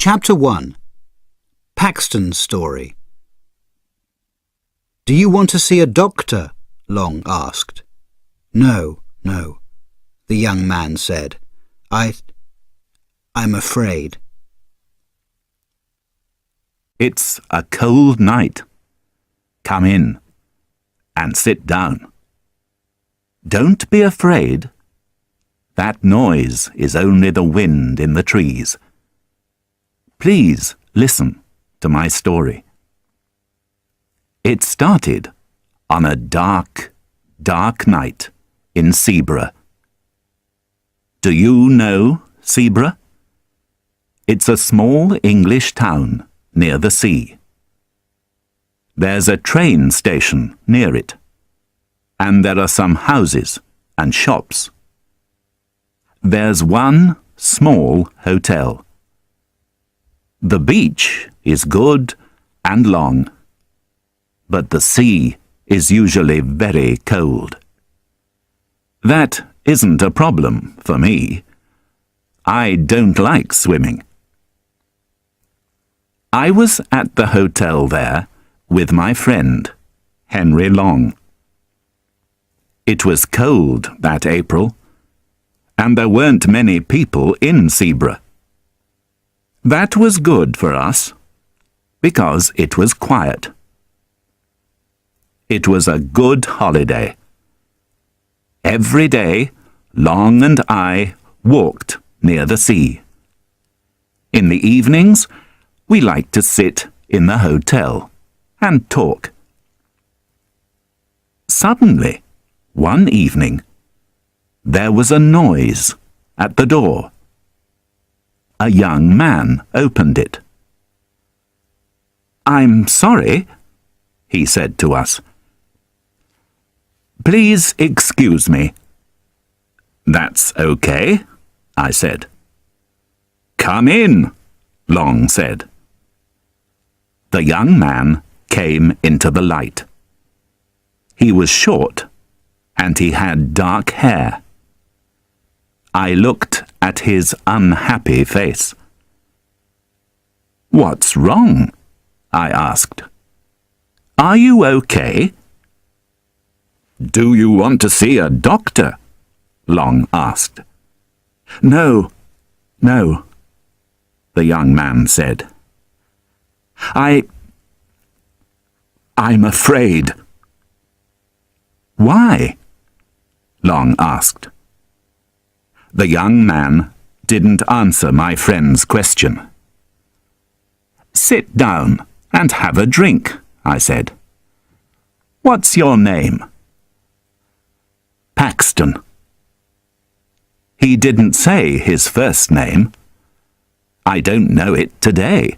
Chapter 1. Paxton's Story. "Do you want to see a doctor?" Long asked. No, the young man said. I'm afraid." "It's a cold night. Come in and sit down. Don't be afraid. That noise is only the wind in the trees. Please listen to my story. It started on a dark, dark night in Sebra. Do you know Sebra? It's a small English town near the sea. There's a train station near it, and there are some houses and shops. There's one small hotel. The beach is good and long, but the sea is usually very cold. That isn't a problem for me. I don't like swimming. I was at the hotel there with my friend, Henry Long. It was cold that April, and there weren't many people in Sebra. That was good for us, because it was quiet. It was a good holiday. Every day, Long and I walked near the sea. In the evenings, we liked to sit in the hotel and talk. Suddenly, one evening, there was a noise at the door. A young man opened it. "I'm sorry," he said to us. "Please excuse me." "That's okay," I said. "Come in," Long said. The young man came into the light. He was short, and he had dark hair. I looked at his unhappy face. "What's wrong?" I asked. "Are you okay?" "Do you want to see a doctor?" Long asked. No, the young man said. I'm afraid." "Why?" Long asked. The young man didn't answer my friend's question. "Sit down and have a drink," I said. "What's your name?" "Paxton." He didn't say his first name. I don't know it today.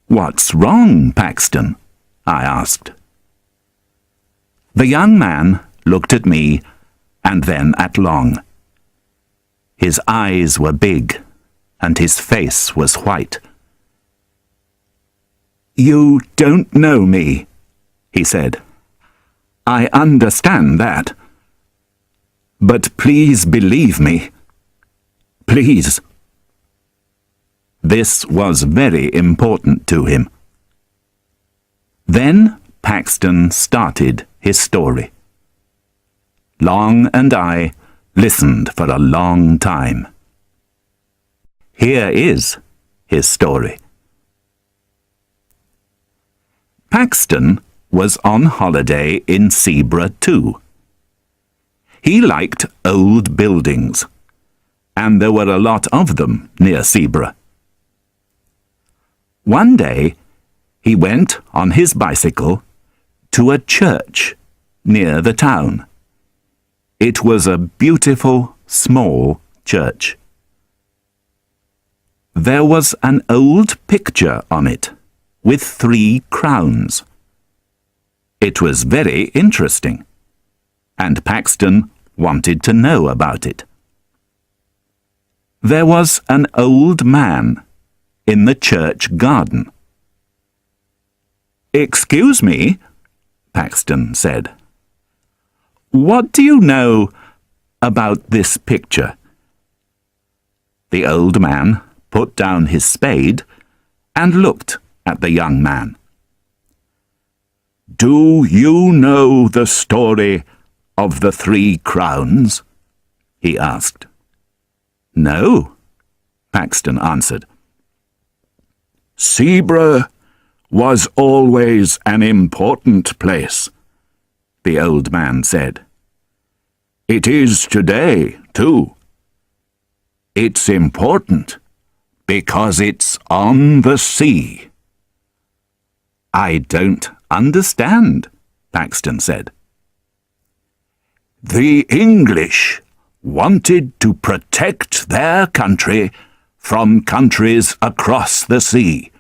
"What's wrong, Paxton?" I asked. The young man looked at me and then at Long. His eyes were big and his face was white. "You don't know me," he said. "I understand that. But please believe me. Please." This was very important to him. Then Paxton started his story. Long and I listened for a long time. Here is his story. Paxton was on holiday in Sebra too. He liked old buildings, and there were a lot of them near Sebra. One day, he went on his bicycle to a church near the town. It was a beautiful, small church. There was an old picture on it, with 3 crowns. It was very interesting, and Paxton wanted to know about it. There was an old man in the church garden. "Excuse me," Paxton said. "What do you know about this picture?" The old man put down his spade and looked at the young man. "Do you know the story of the 3 crowns?" he asked. "No," Paxton answered. "Seabrugh was always an important place," the old man said. "It is today, too. It's important because it's on the sea." "I don't understand," Paxton said. "The English wanted to protect their country from countries across the sea,"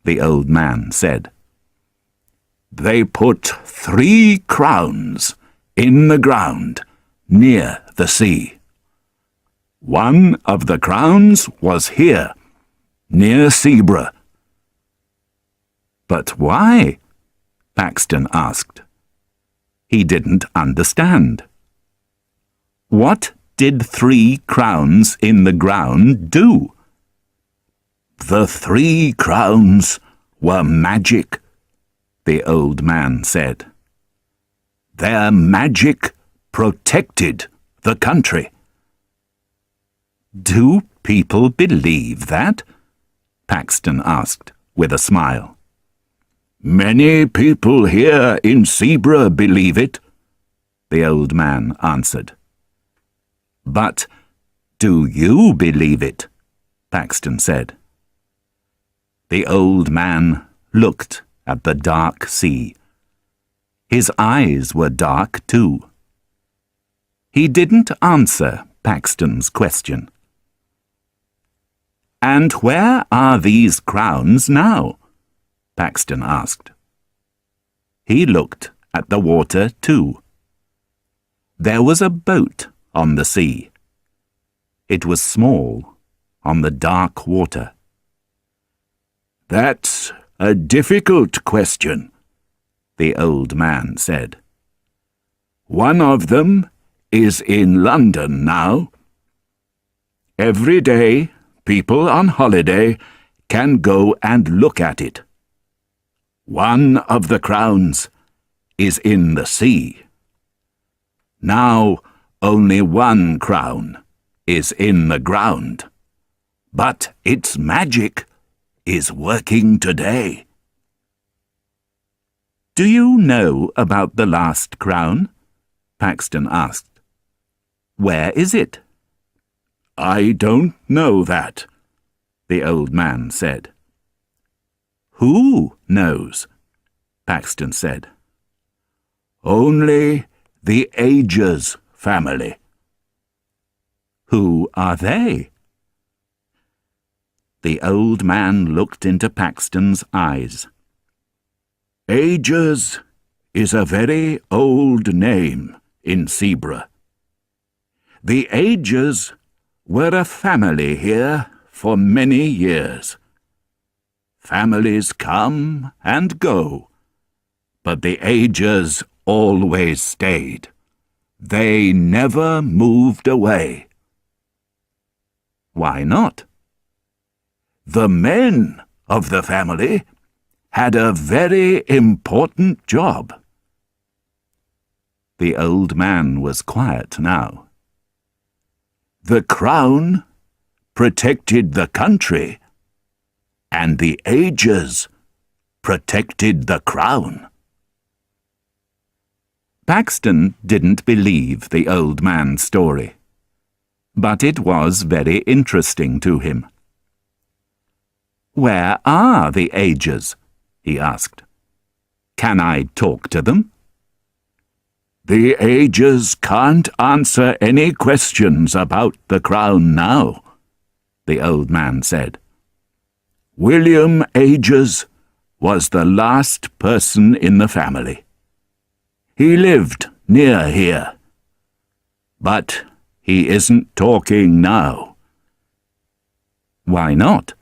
the old man said. "They put 3 crowns in the ground near the sea. One of the crowns was here, near Seabrugh." "But why?" Paxton asked. He didn't understand. What did 3 crowns in the ground do? "The 3 crowns were magic," the old man said. "Their magic protected the country." "Do people believe that?" Paxton asked with a smile. "Many people here in Seabrugh believe it," the old man answered. "But do you believe it?" Paxton said. The old man looked at the dark sea. His eyes were dark too. He didn't answer Paxton's question. "And where are these crowns now?" Paxton asked. He looked at the water too. There was a boat on the sea. It was small, on the dark water. "That's a difficult question," the old man said. "One of them is in London now. Every day, people on holiday can go and look at it. One of the crowns is in the sea. Now only 1 crown is in the ground, but its magic is working today." "Do you know about the last crown?" Paxton asked. "Where is it?" "I don't know that," the old man said. "Who knows?" Paxton said. "Only the Agers family." "Who are they?" The old man looked into Paxton's eyes. "Agers is a very old name in Seabrugh. The Agers were a family here for many years. Families come and go, but the Agers always stayed. They never moved away." "Why not?" "The men of the family had a very important job." The old man was quiet now. "The crown protected the country, and the Agers protected the crown." Paxton didn't believe the old man's story, but it was very interesting to him. "Where are the Agers?" he asked. "Can I talk to them?" "The Agers can't answer any questions about the crown now," the old man said. "William Agers was the last person in the family. He lived near here, but he isn't talking now." "Why not?"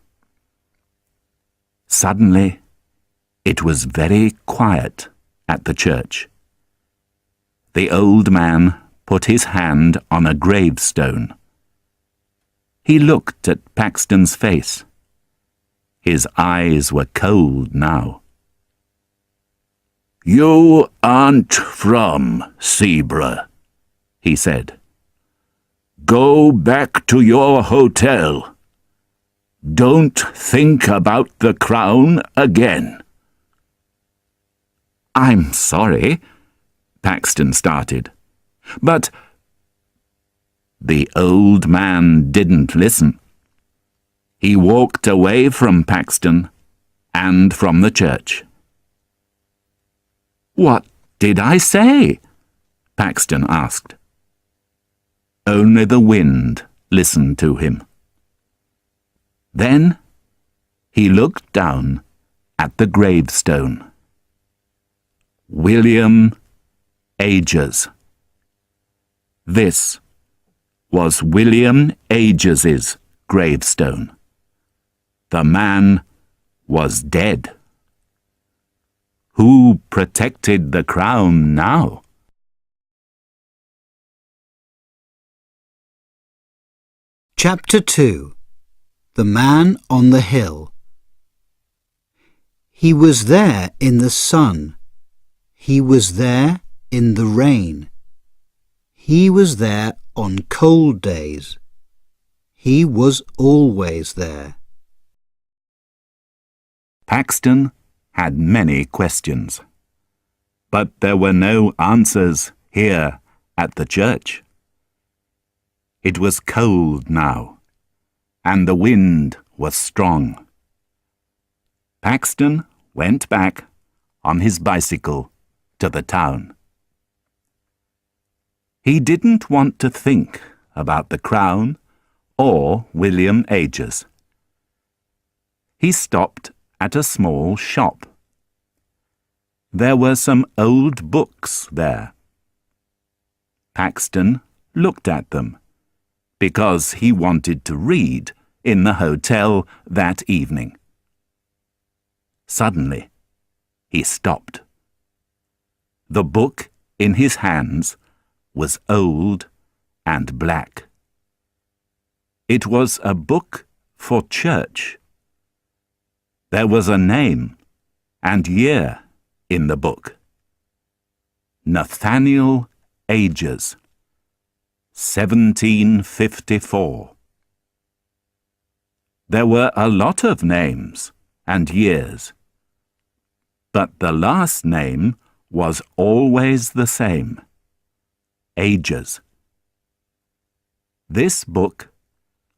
Suddenly, it was very quiet at the church. The old man put his hand on a gravestone. He looked at Paxton's face. His eyes were cold now. "You aren't from Sebra," he said. "Go back to your hotel. Don't think about the crown again." "I'm sorry," Paxton started. "But—" The old man didn't listen. He walked away from Paxton and from the church. "What did I say?" Paxton asked. Only the wind listened to him. Then he looked down at the gravestone. William Ages. This was William Ages's gravestone. The man was dead. Who protected the crown now? Chapter 2. The Man on the Hill. He was there in the sun. He was there in the rain. He was there on cold days. He was always there. Paxton had many questions, but there were no answers here at the church. It was cold now, and the wind was strong. Paxton went back on his bicycle to the town. He didn't want to think about the crown or William Ages. He stopped at a small shop. There were some old books there. Paxton looked at them because he wanted to read in the hotel that evening. Suddenly, he stopped. The book in his hands was old and black. It was a book for church. There was a name and year in the book. Nathaniel Ages, 1754. There were a lot of names and years, but the last name was always the same: Ages. This book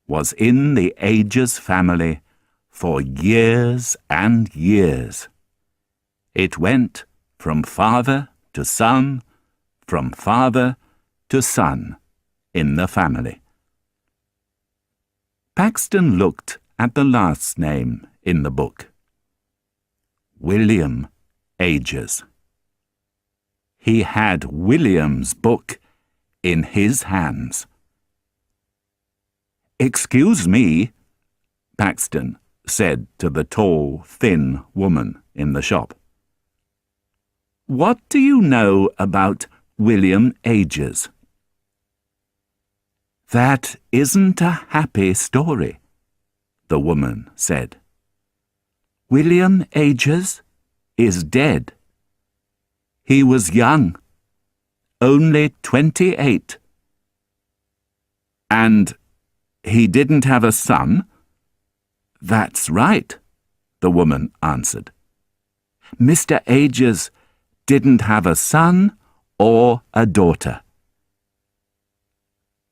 was in the Ages family for years and years. It went from father to son, from father to son in the family. Paxton looked at the last name in the book. William Ages. He had William's book in his hands. "Excuse me," Paxton said to the tall, thin woman in the shop. "What do you know about William Ages?" "That isn't a happy story," the woman said. "William Ages is dead. He was young, only 28. And he didn't have a son?" "That's right," the woman answered. "Mr. Ages didn't have a son or a daughter."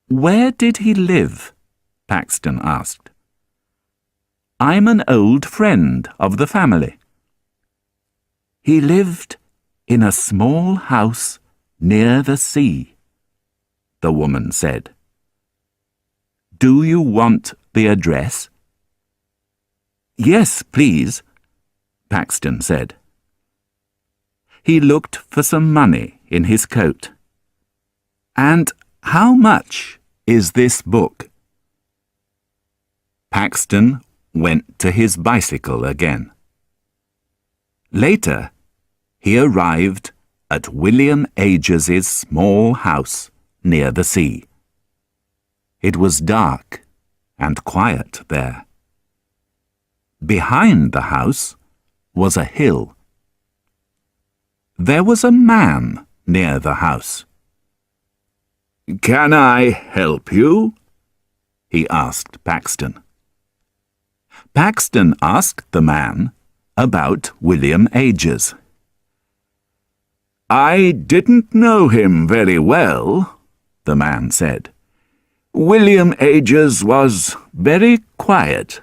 "Where did he live?" Paxton asked. "I'm an old friend of the family." "He lived in a small house near the sea," the woman said. "Do you want the address?" "Yes, please," Paxton said. He looked for some money in his coat. "And how much is this book?" Paxton went to his bicycle again. Later, he arrived at William Ages's small house near the sea. It was dark and quiet there. Behind the house was a hill. There was a man near the house. "Can I help you?" he asked Paxton. Paxton asked the man about William Ages. "I didn't know him very well," the man said. "William Ages was very quiet."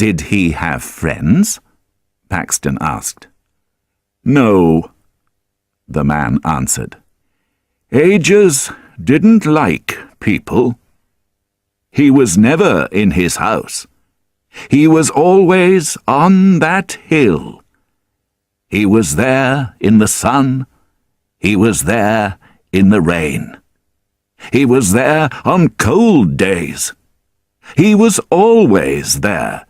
"Did he have friends?" Paxton asked. "No," the man answered. "Ages didn't like people. He was never in his house. He was always on that hill. He was there in the sun. He was there in the rain. He was there on cold days. He was always there."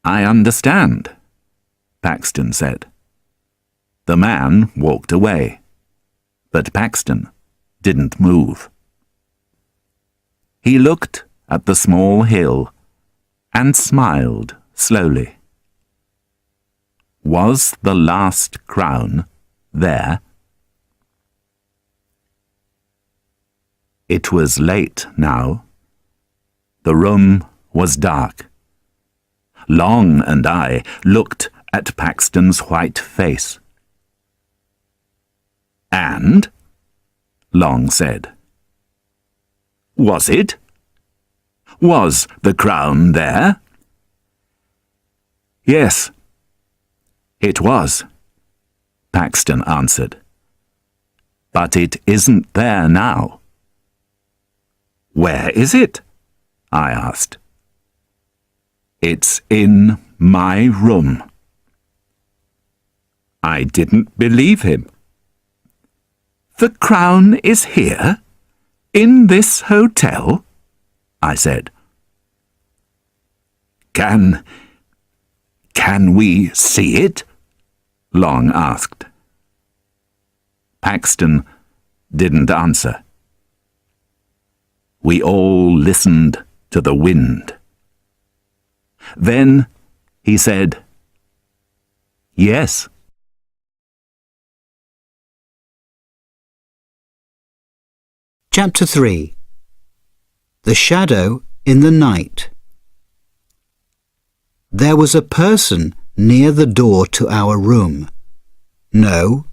"I understand," Paxton said. The man walked away, but Paxton didn't move. He looked at the small hill and smiled slowly. Was the last crown there? It was late now. The room was dark. Long and I looked at Paxton's white face. "And?" Long said. "Was it? Was the crown there?" "Yes, it was," Paxton answered. "But it isn't there now." "Where is it?" I asked. "It's in my room." I didn't believe him. "The crown is here? In this hotel?" I said. Can we see it?" Long asked. Paxton didn't answer. We all listened to the wind. Then he said, "Yes." Chapter 3. The Shadow in the Night. There was a person near the door to our room. No,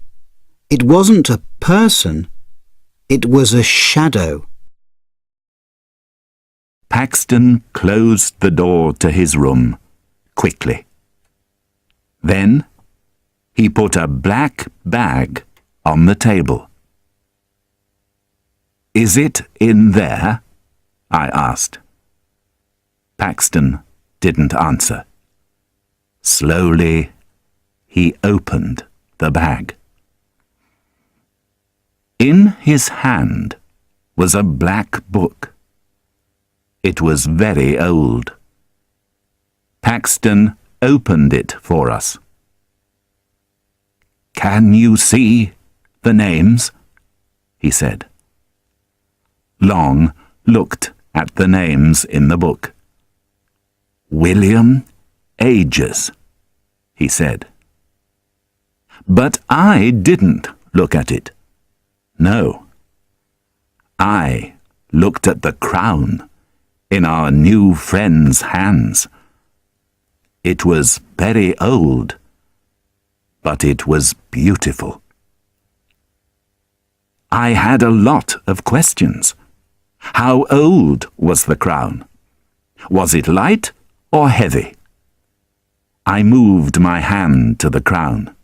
it wasn't a person, it was a shadow. Paxton closed the door to his room quickly. Then he put a black bag on the table. "Is it in there?" I asked. Paxton didn't answer. Slowly, he opened the bag. In his hand was a black book. It was very old. Paxton opened it for us. "Can you see the names?" he said. Long looked at the names in the book. "William Ages," he said. But I didn't look at it. No. I looked at the crown in our new friend's hands. It was very old, but it was beautiful. I had a lot of questions. How old was the crown? Was it light or heavy? I moved my hand to the crown.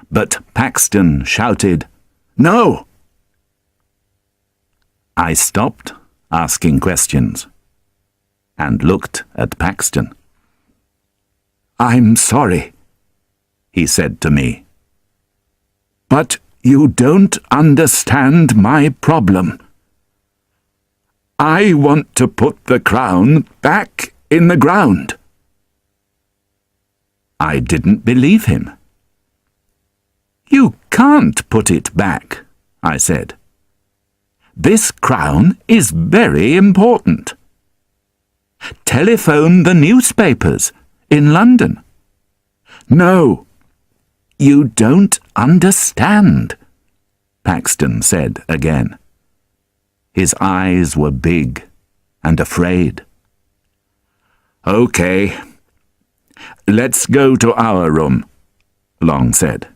But Paxton shouted, "No!" I stopped asking questions and looked at Paxton. "I'm sorry," he said to me. "But you don't understand my problem. I want to put the crown back in the ground." I didn't believe him. "You can't put it back," I said. This crown is very important. Telephone the newspapers in London. No, you don't understand, Paxton said again. His eyes were big and afraid. Okay, let's go to our room, Long said.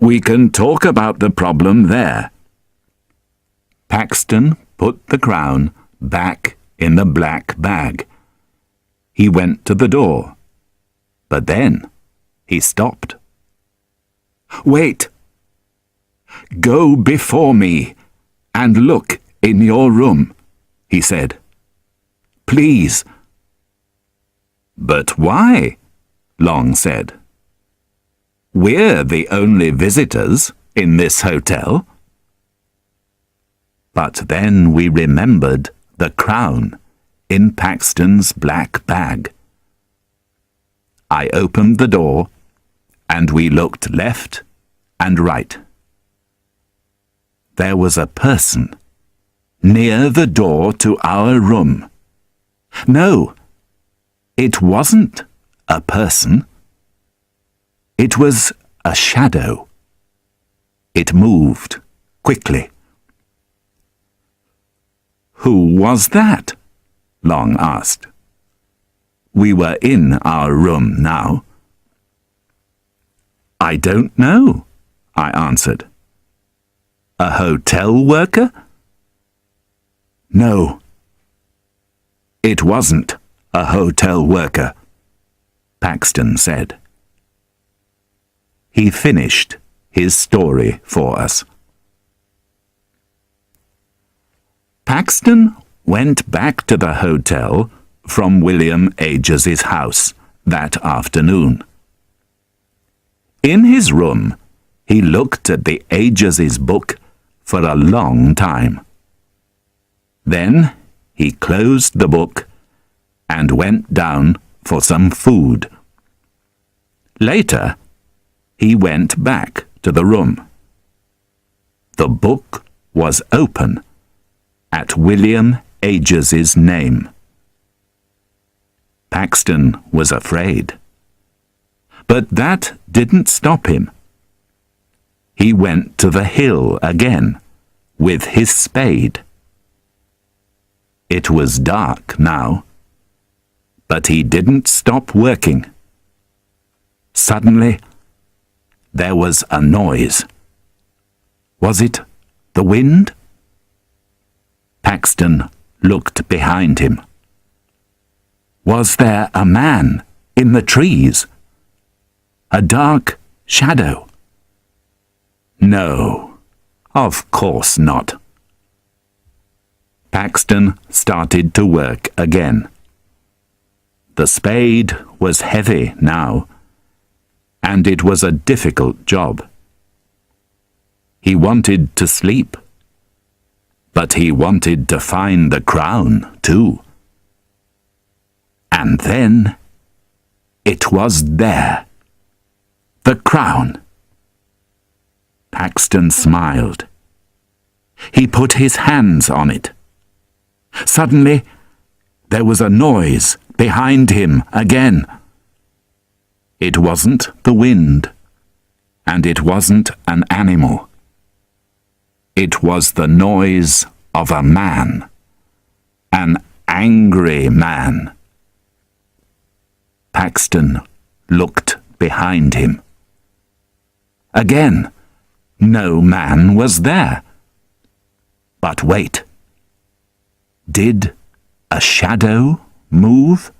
We can talk about the problem there. Paxton put the crown back in the black bag. He went to the door, but then he stopped. Wait! Go before me and look in your room, he said. Please. But why? Long said. We're the only visitors in this hotel. But then we remembered the crown in Paxton's black bag. I opened the door and we looked left and right. There was a person near the door to our room. No, it wasn't a person. It was a shadow. It moved quickly. Who was that? Long asked. We were in our room now. I don't know, I answered. A hotel worker? No. It wasn't a hotel worker, Paxton said. He finished his story for us. Paxton went back to the hotel from William Ages's house that afternoon. In his room, he looked at the Ages's book for a long time. Then he closed the book and went down for some food. Later, he went back to the room. The book was open at William Ages's name. Paxton was afraid. But that didn't stop him. He went to the hill again with his spade. It was dark now, but he didn't stop working. Suddenly, there was a noise. Was it the wind? Paxton looked behind him. Was there a man in the trees? A dark shadow? No, of course not. Paxton started to work again. The spade was heavy now, and it was a difficult job. He wanted to sleep, but he wanted to find the crown too. And then it was there. The crown. Paxton smiled. He put his hands on it. Suddenly, there was a noise behind him again. It wasn't the wind, and it wasn't an animal. It was the noise of a man, an angry man. Paxton looked behind him. Again, no man was there. But wait. Did a shadow move?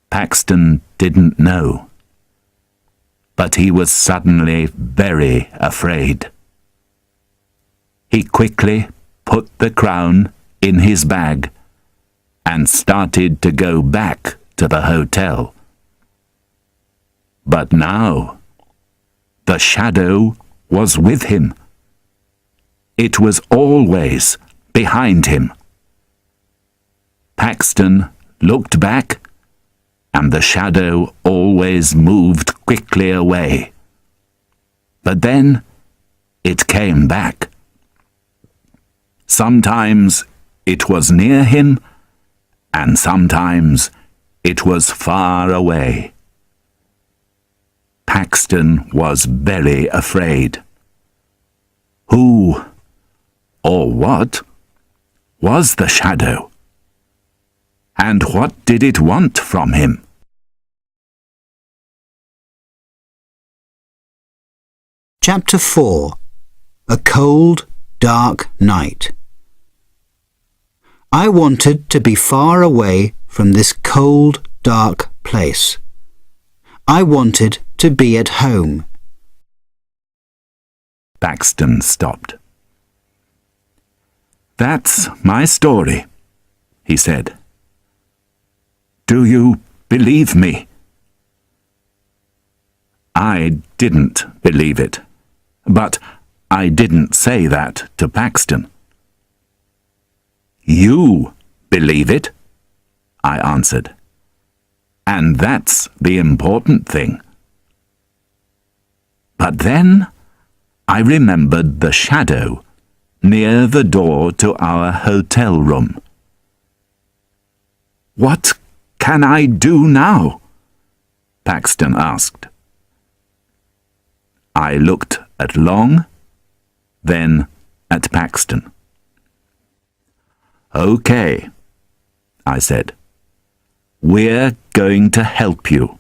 Paxton didn't know. But he was suddenly very afraid. He quickly put the crown in his bag and started to go back to the hotel. But now, the shadow was with him. It was always behind him. Paxton looked back, and the shadow always moved quickly away. But then it came back. Sometimes it was near him, and sometimes it was far away. Paxton was very afraid. Who, or what, was the shadow? And what did it want from him? Chapter 4. A cold, dark night. I wanted to be far away from this cold, dark place. I wanted to be at home. Paxton stopped. "That's my story," he said. "Do you believe me?" I didn't believe it, but I didn't say that to Paxton. "You believe it," I answered, "and that's the important thing." But then I remembered the shadow near the door to our hotel room. "What can I do now?" Paxton asked. I looked at Long, then at Paxton. "Okay," I said. "We're going to help you.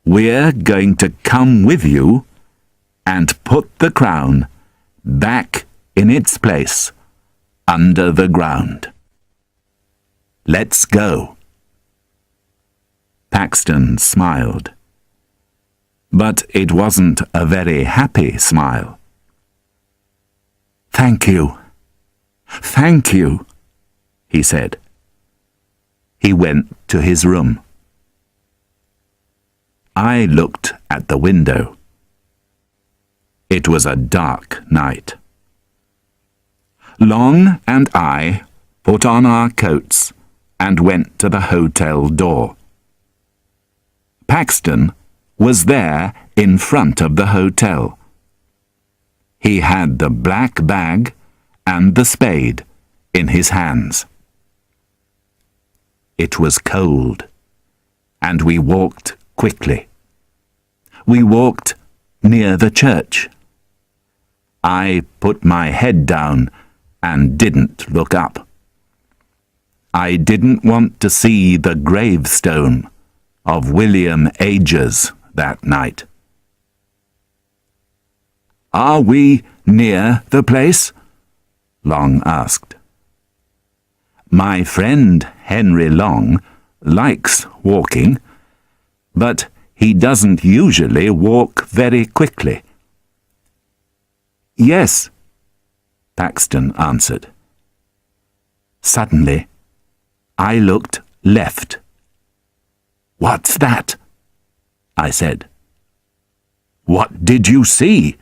We're going to come with you and put the crown back in its place under the ground. Let's go." Paxton smiled, but it wasn't a very happy smile. "Thank you. Thank you," he said. He went to his room. I looked at the window. It was a dark night. Long and I put on our coats and went to the hotel door. Paxton was there in front of the hotel. He had the black bag and the spade in his hands. It was cold, and we walked quickly. We walked near the church. I put my head down and didn't look up. I didn't want to see the gravestone of William Agers that night. "Are we near the place?" Long asked. My friend Henry Long likes walking, but he doesn't usually walk very quickly. "Yes," Paxton answered. Suddenly, I looked left. "What's that?" I said. "What did you see?"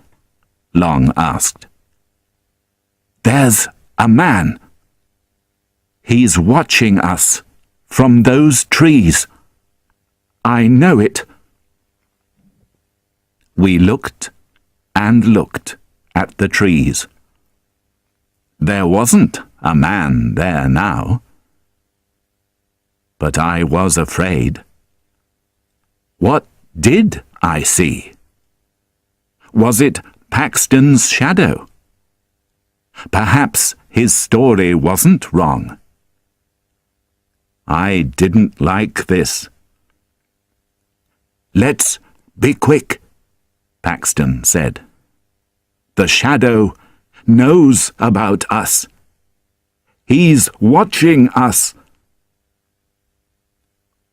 Long asked. "There's a man. He's watching us from those trees. I know it." We looked and looked at the trees. There wasn't a man there now. But I was afraid. What did I see? Was it Paxton's shadow? Perhaps his story wasn't wrong. I didn't like this. "Let's be quick," Paxton said. "The shadow knows about us. He's watching us."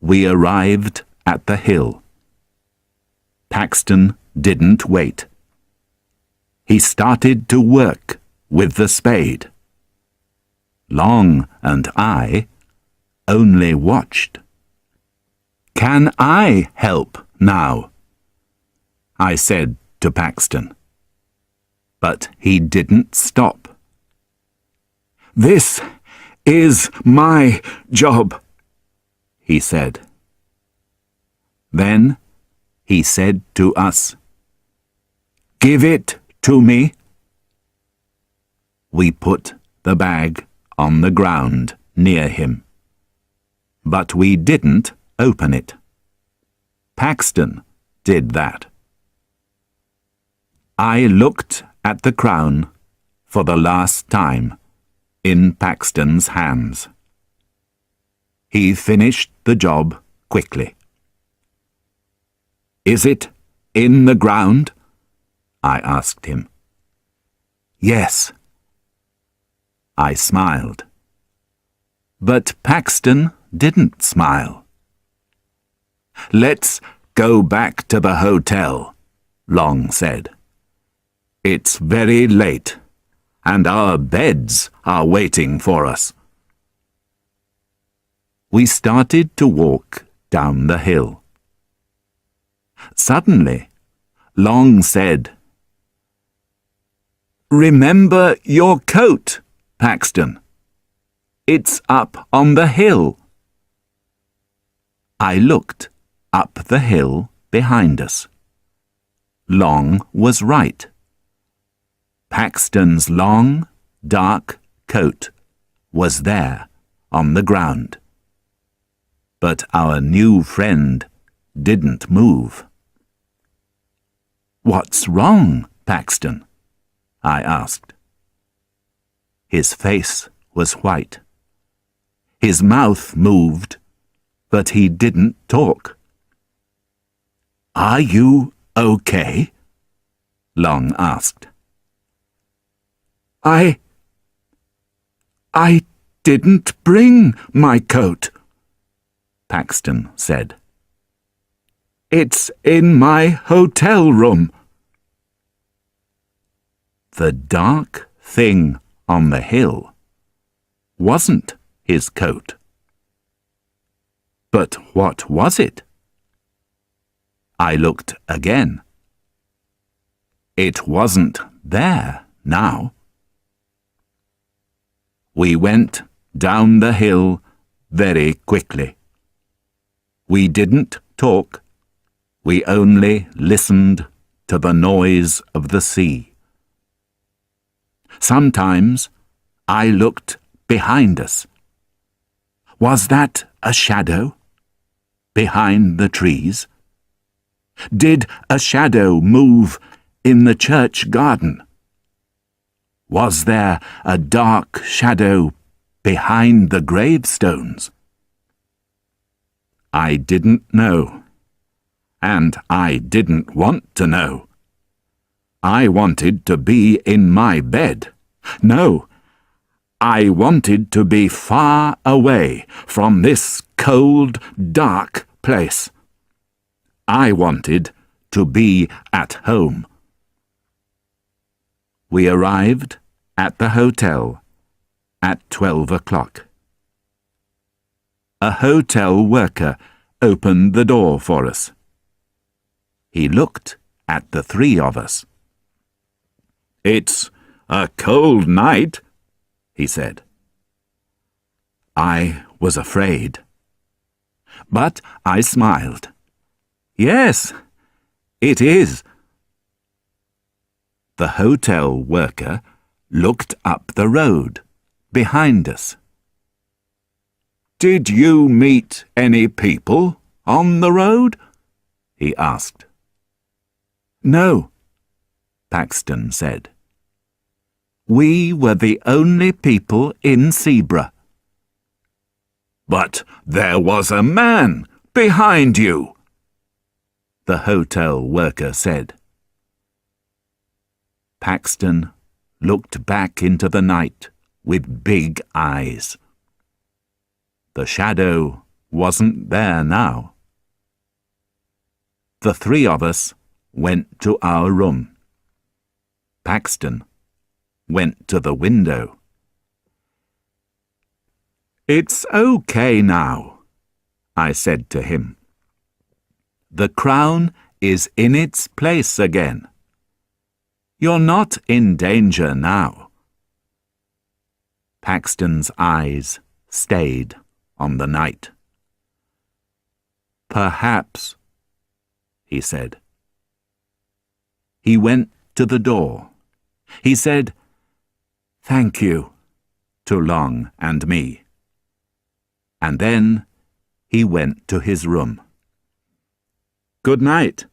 We arrived at the hill. Paxton didn't wait. He started to work with the spade. Long and I only watched. "Can I help now?" I said to Paxton. But he didn't stop. "This is my job," he said. Then he said to us, "Give it to me." We put the bag on the ground near him. But we didn't open it. Paxton did that. I looked at the crown for the last time in Paxton's hands. He finished the job quickly. "Is it in the ground?" I asked him. "Yes." I smiled. But Paxton didn't smile. "Let's go back to the hotel," Long said. "It's very late, and our beds are waiting for us." We started to walk down the hill. Suddenly, Long said, "Remember your coat, Paxton. It's up on the hill." I looked up the hill behind us. Long was right. Paxton's long, dark coat was there on the ground. But our new friend didn't move. "What's wrong, Paxton?" I asked. His face was white. His mouth moved, but he didn't talk. "Are you okay?" Long asked. I didn't bring my coat," Paxton said. "It's in my hotel room." The dark thing on the hill wasn't his coat. But what was it? I looked again. It wasn't there now. We went down the hill very quickly. We didn't talk. We only listened to the noise of the sea. Sometimes I looked behind us. Was that a shadow behind the trees? Did a shadow move in the church garden? Was there a dark shadow behind the gravestones? I didn't know, and I didn't want to know. I wanted to be in my bed. No, I wanted to be far away from this cold, dark place. I wanted to be at home. We arrived at the hotel at 12 o'clock. A hotel worker opened the door for us. He looked at the three of us. "It's a cold night," he said. I was afraid. But I smiled. "Yes, it is." The hotel worker looked up the road behind us. "Did you meet any people on the road?" he asked. "No," Paxton said. "We were the only people in Zebra." "But there was a man behind you," the hotel worker said. Paxton looked back into the night with big eyes. The shadow wasn't there now. The three of us went to our room. Paxton went to the window. "It's okay now," I said to him. "The crown is in its place again. You're not in danger now." Paxton's eyes stayed on the night. "Perhaps," he said. He went to the door. He said, "Thank you," to Long and me. And then he went to his room. "Good night,"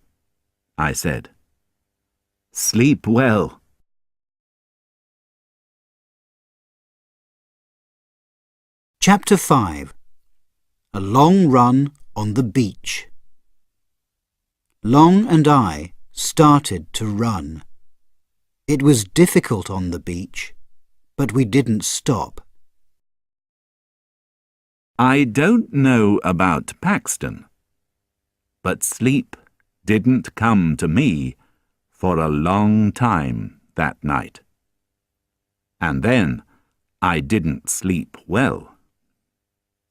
I said. "Sleep well." Chapter 5. A long run on the beach. Long and I started to run. It was difficult on the beach, but we didn't stop. I don't know about Paxton, but sleep didn't come to me for a long time that night. And then I didn't sleep well.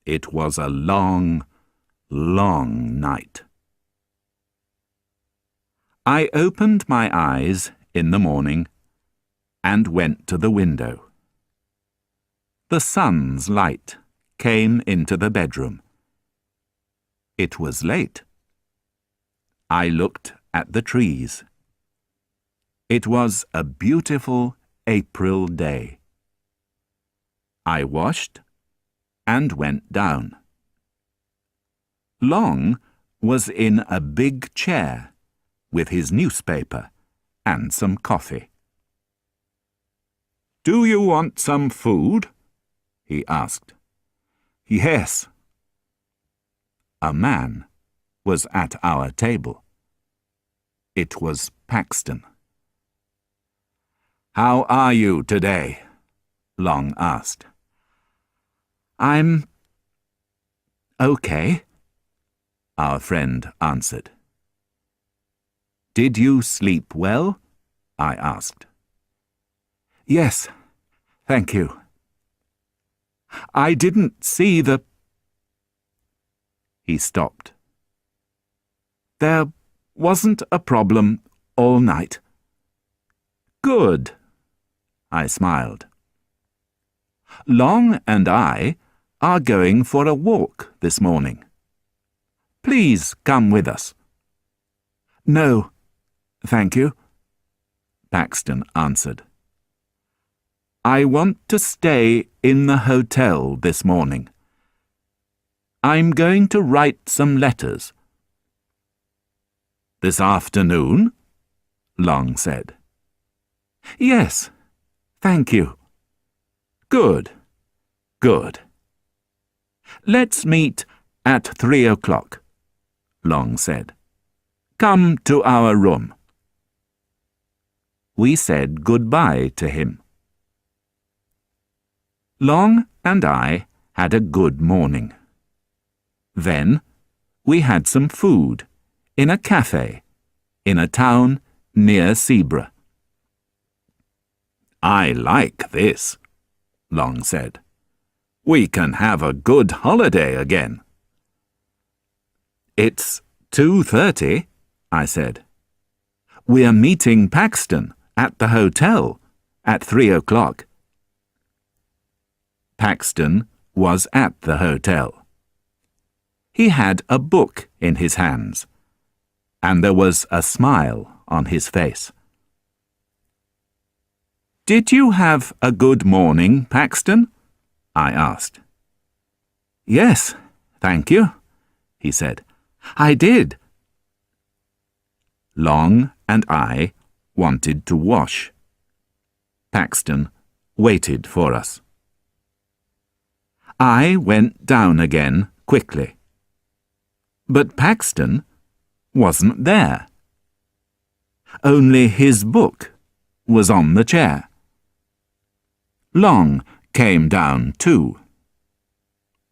It was a long, long night. I opened my eyes in the morning and went to the window. The sun's light came into the bedroom. It was late. I looked at the trees. It was a beautiful April day. I washed and went down. Long was in a big chair with his newspaper and some coffee. "Do you want some food?" he asked. "Yes." A man was at our table. It was Paxton. "How are you today?" Long asked. "I'm okay," our friend answered. "Did you sleep well?" I asked. "Yes, thank you. I didn't see the—" He stopped. "There wasn't a problem all night." "Good," I smiled. "Long and I are going for a walk this morning. Please come with us." "No, thank you," Paxton answered. "I want to stay in the hotel this morning. I'm going to write some letters." "This afternoon?" Long said. "Yes, thank you." "Good, good. Let's meet at 3 o'clock, Long said. "Come to our room." We said goodbye to him. Long and I had a good morning. Then we had some food in a cafe in a town near Zebra. "I like this," Long said. "We can have a good holiday again." "It's 2:30, I said. "We're meeting Paxton at the hotel at 3 o'clock. Paxton was at the hotel. He had a book in his hands, and there was a smile on his face. "Did you have a good morning, Paxton?" I asked. "Yes, thank you," he said. "I did." Long and I wanted to wash. Paxton waited for us. I went down again quickly. But Paxton wasn't there. Only his book was on the chair. Long came down too.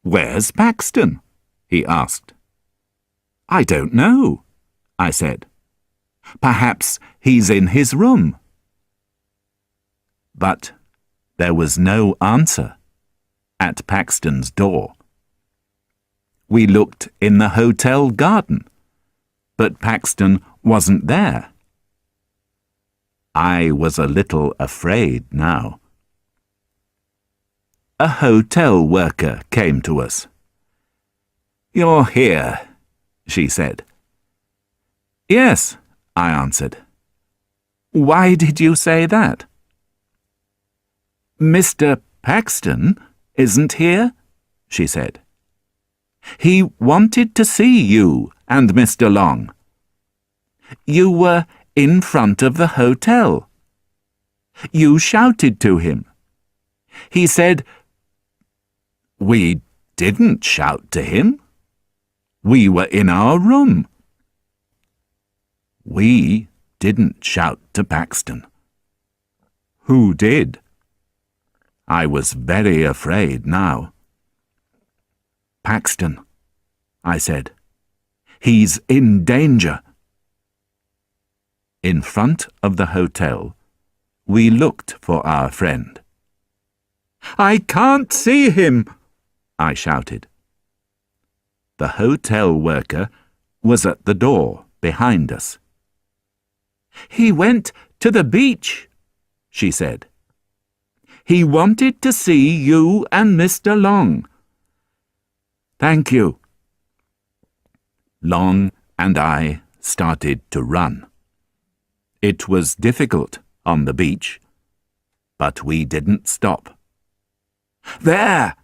"Where's Paxton?" he asked. "I don't know," I said. "Perhaps he's in his room." But there was no answer at Paxton's door. We looked in the hotel garden, but Paxton wasn't there. I was a little afraid now. A hotel worker came to us. "You're here," she said. "Yes," I answered. "Why did you say that?" "Mr. Paxton isn't here, she said. He wanted to see you and Mr. Long. You were in front of the hotel. You shouted to him. He said, "We didn't shout to him. We were in our room." We didn't shout to Paxton. Who did? I was very afraid now. "Paxton," I said. "He's in danger." In front of the hotel, we looked for our friend. "I can't see him," I shouted. The hotel worker was at the door behind us. "He went to the beach," she said. "He wanted to see you and Mr. Long." "Thank you." Long and I started to run. It was difficult on the beach, but we didn't stop. "There!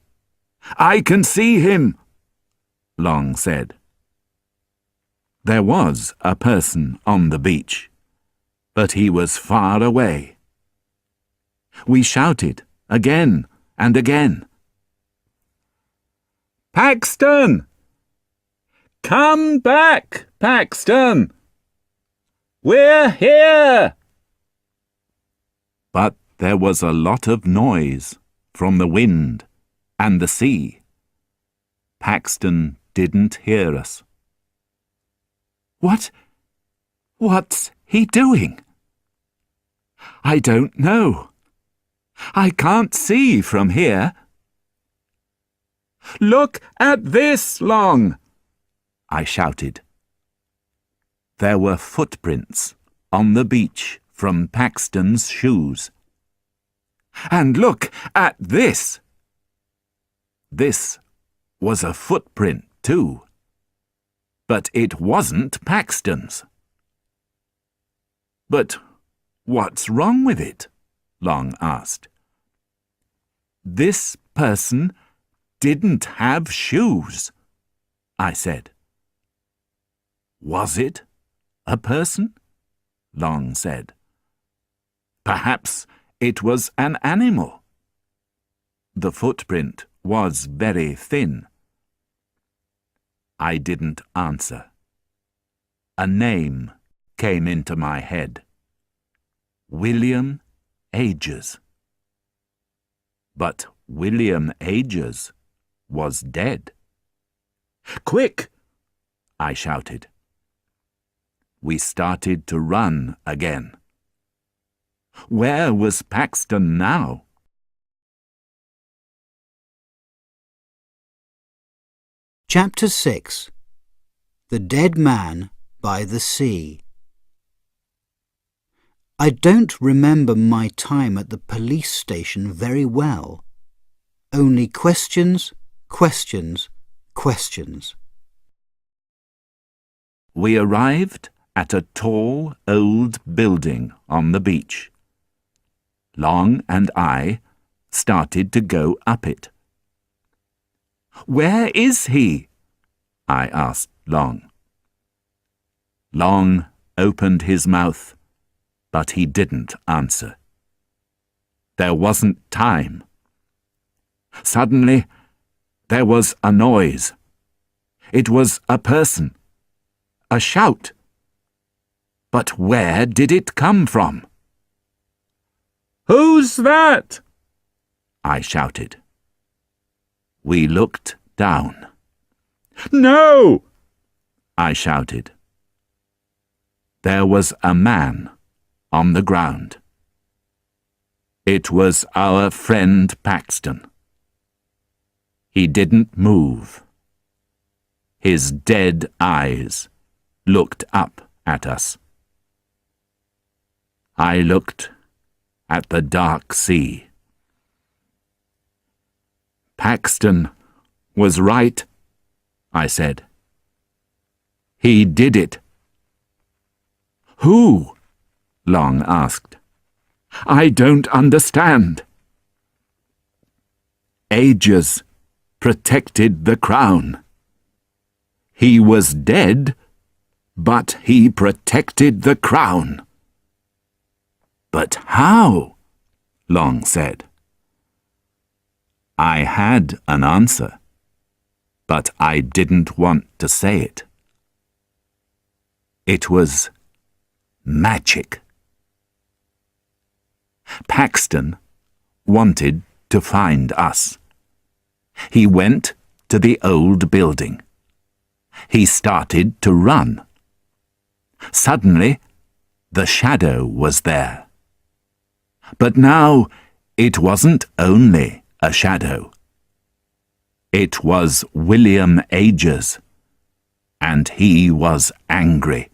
I can see him," Long said. There was a person on the beach, but he was far away. We shouted again and again. "Paxton! Come back, Paxton! We're here!" But there was a lot of noise from the wind and the sea. Paxton didn't hear us. What's he doing?" "I don't know. I can't see from here." "Look at this, Long!" I shouted. There were footprints on the beach from Paxton's shoes. "And look at this!" This was a footprint too, but it wasn't Paxton's. "But what's wrong with it?" Long asked. "This person didn't have shoes," I said. "Was it a person?" Long said. "Perhaps it was an animal." The footprint was very thin. I didn't answer. A name came into my head. William Agers. But William Agers was dead. "Quick!" I shouted. We started to run again. Where was Paxton now? Chapter 6. The Dead Man by the Sea. I don't remember my time at the police station very well. Only questions, questions, questions. We arrived at a tall, old building on the beach. Long and I started to go up it. "Where is he?" I asked Long. Long opened his mouth, but he didn't answer. There wasn't time. Suddenly, there was a noise. It was a person. A shout. But where did it come from? "Who's that?" I shouted. We looked down. "No!" I shouted. There was a man on the ground. It was our friend Paxton. He didn't move. His dead eyes looked up at us. I looked at the dark sea. "Paxton was right," I said. "He did it." "Who?" Long asked. "I don't understand." ages protected the crown. He was dead, but he protected the crown. But how? Long said. I had an answer, but I didn't want to say it. It was magic. Paxton wanted to find us. He went to the old building. He started to run. Suddenly, the shadow was there. But now it wasn't only a shadow. It was William Ages, and he was angry.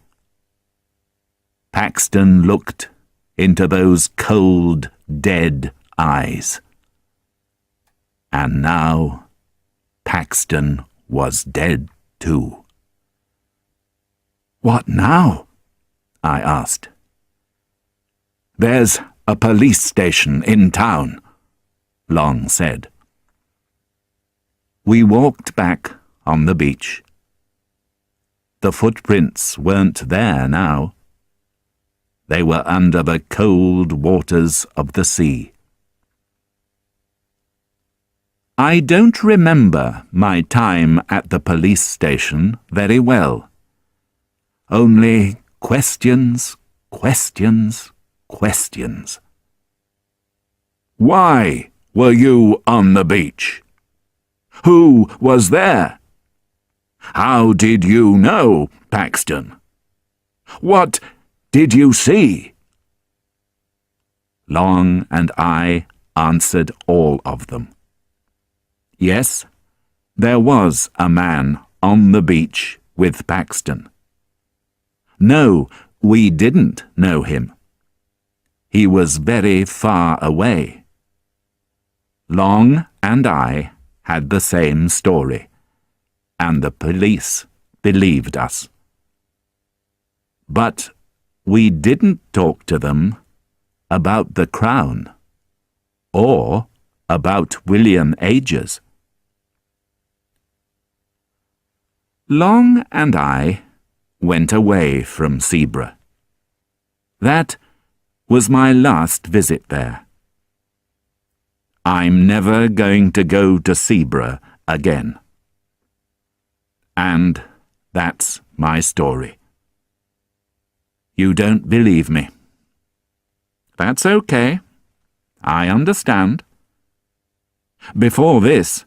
Paxton looked into those cold, dead eyes. And now Paxton was dead too. What now? I asked. There's a police station in town, Long said. We walked back on the beach. The footprints weren't there now. They were under the cold waters of the sea. I don't remember my time at the police station very well. Only questions, questions, questions. Why were you on the beach? Who was there? How did you know, Paxton? What did you see? Long and I answered all of them. Yes, there was a man on the beach with Paxton. No, we didn't know him. He was very far away. Long and I had the same story, and the police believed us. But we didn't talk to them about the crown or about William Ages. Long and I went away from Zebra. That was my last visit there. I'm never going to go to Zebra again. And that's my story. You don't believe me. That's okay. I understand. Before this,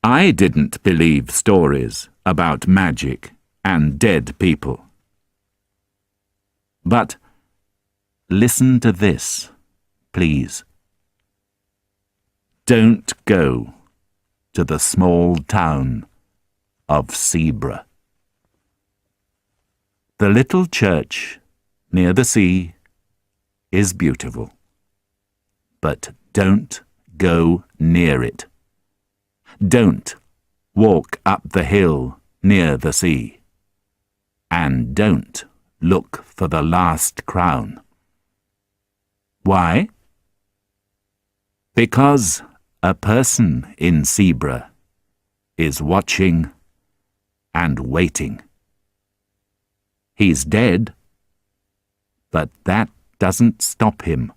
I didn't believe stories about magic and dead people. But listen to this, please. Don't go to the small town of Zebra. The little church near the sea is beautiful, but don't go near it. Don't walk up the hill near the sea, and don't look for the last crown. Why? Because a person in Zebra is watching and waiting. He's dead, but that doesn't stop him.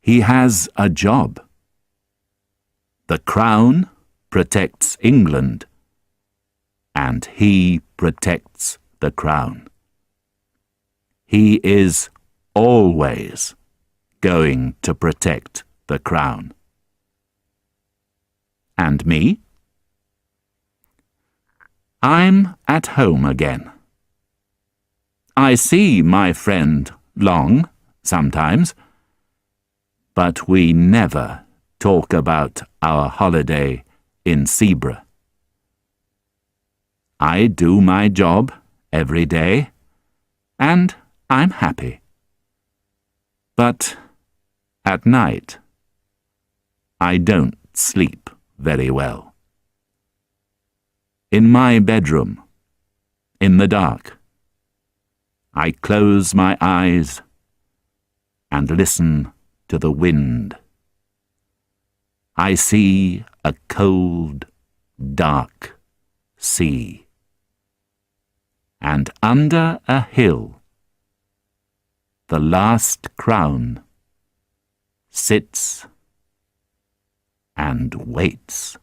He has a job. The crown protects England, and he protects the crown. He is always going to protect the crown. And me? I'm at home again. I see my friend Long sometimes, but we never talk about our holiday in Zebra. I do my job every day, and I'm happy. But at night, I don't sleep very well. In my bedroom, in the dark, I close my eyes and listen to the wind. I see a cold, dark sea. And under a hill, the last crown sits and waits.